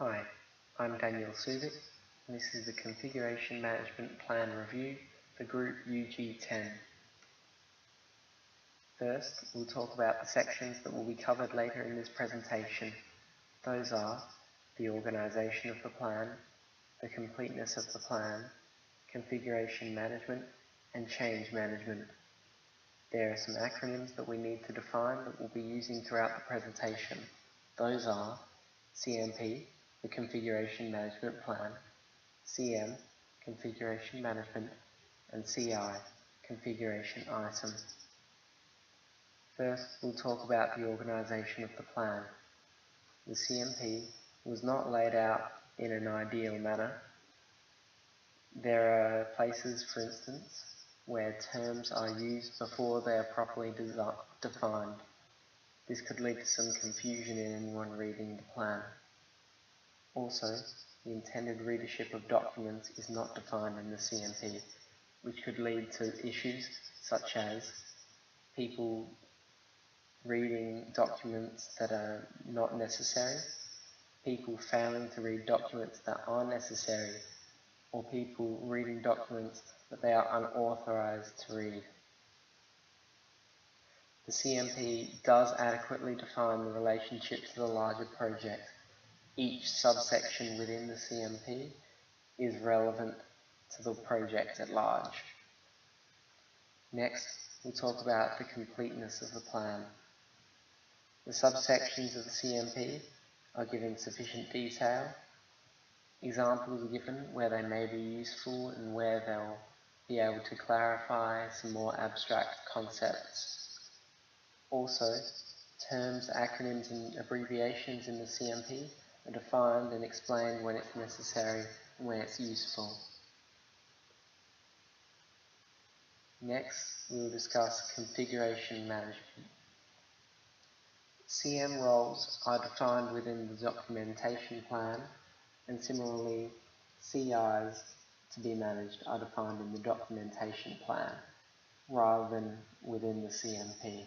Hi, I'm Daniel Suvic, and this is the Configuration Management Plan Review for Group UG10. First, we'll talk about the sections that will be covered later in this presentation. Those are the organisation of the plan, the completeness of the plan, configuration management, and change management. There are some acronyms that we need to define that we'll be using throughout the presentation. Those are CMP, the Configuration Management Plan, CM, Configuration Management, and CI, Configuration Item. First, we'll talk about the organisation of the plan. The CMP was not laid out in an ideal manner. There are places, for instance, where terms are used before they are properly defined. This could lead to some confusion in anyone reading the plan. Also, the intended readership of documents is not defined in the CMP, which could lead to issues such as people reading documents that are not necessary, people failing to read documents that are necessary, or people reading documents that they are unauthorized to read. The CMP does adequately define the relationship to the larger project. Each subsection within the CMP is relevant to the project at large. Next, we'll talk about the completeness of the plan. The subsections of the CMP are given sufficient detail. Examples are given where they may be useful and where they'll be able to clarify some more abstract concepts. Also, terms, acronyms and abbreviations in the CMP are defined and explained when it's necessary and when it's useful. Next, we will discuss configuration management. CM roles are defined within the documentation plan, and similarly, CIs to be managed are defined in the documentation plan, rather than within the CMP.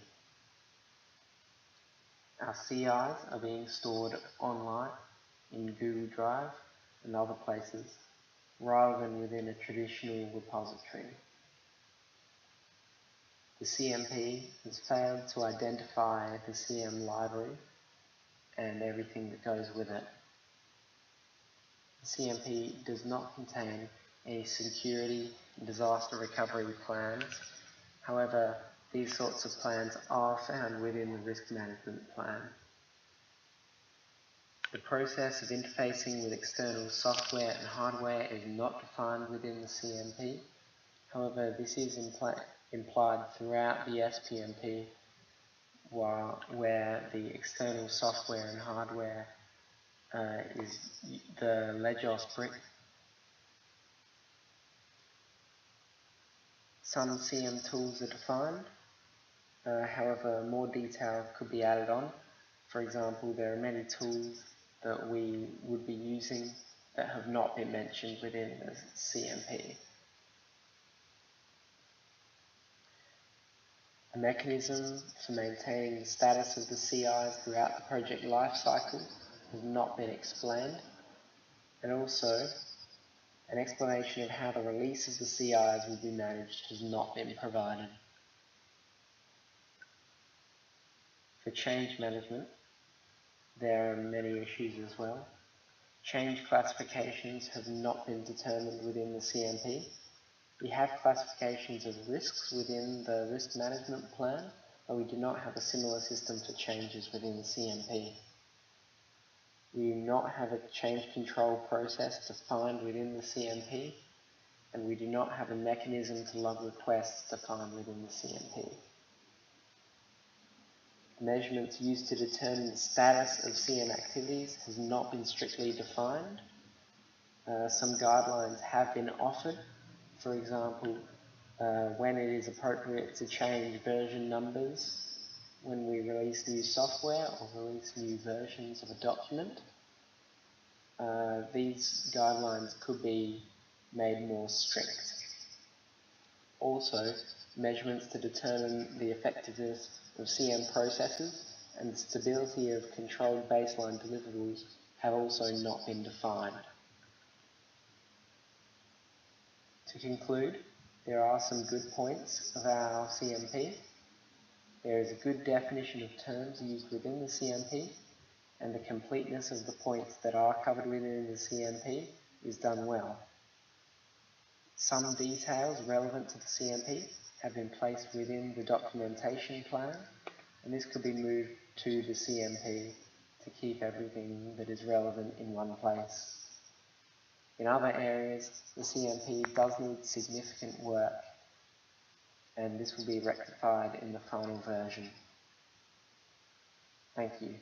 Our CIs are being stored online in Google Drive and other places, rather than within a traditional repository. The CMP has failed to identify the CM library and everything that goes with it. The CMP does not contain any security and disaster recovery plans. However, these sorts of plans are found within the risk management plan. The process of interfacing with external software and hardware is not defined within the CMP. However, this is implied throughout the SPMP, where the external software and hardware is the Legos brick. Some CM tools are defined, however more detail could be added on. For example, there are many tools that we would be using that have not been mentioned within the CMP. A mechanism for maintaining the status of the CIs throughout the project lifecycle has not been explained, and also an explanation of how the release of the CIs will be managed has not been provided. For change management, there are many issues as well. Change classifications have not been determined within the CMP. We have classifications of risks within the risk management plan, but we do not have a similar system for changes within the CMP. We do not have a change control process defined within the CMP, and we do not have a mechanism to log requests defined within the CMP. Measurements used to determine the status of CM activities has not been strictly defined. Some guidelines have been offered. For example, when it is appropriate to change version numbers when we release new software or release new versions of a document. These guidelines could be made more strict. Also, measurements to determine the effectiveness of CM processes and stability of controlled baseline deliverables have also not been defined. To conclude, there are some good points of our CMP. There is a good definition of terms used within the CMP, and the completeness of the points that are covered within the CMP is done well. Some details relevant to the CMP have been placed within the documentation plan, and this could be moved to the CMP to keep everything that is relevant in one place. In other areas, the CMP does need significant work, and this will be rectified in the final version. Thank you.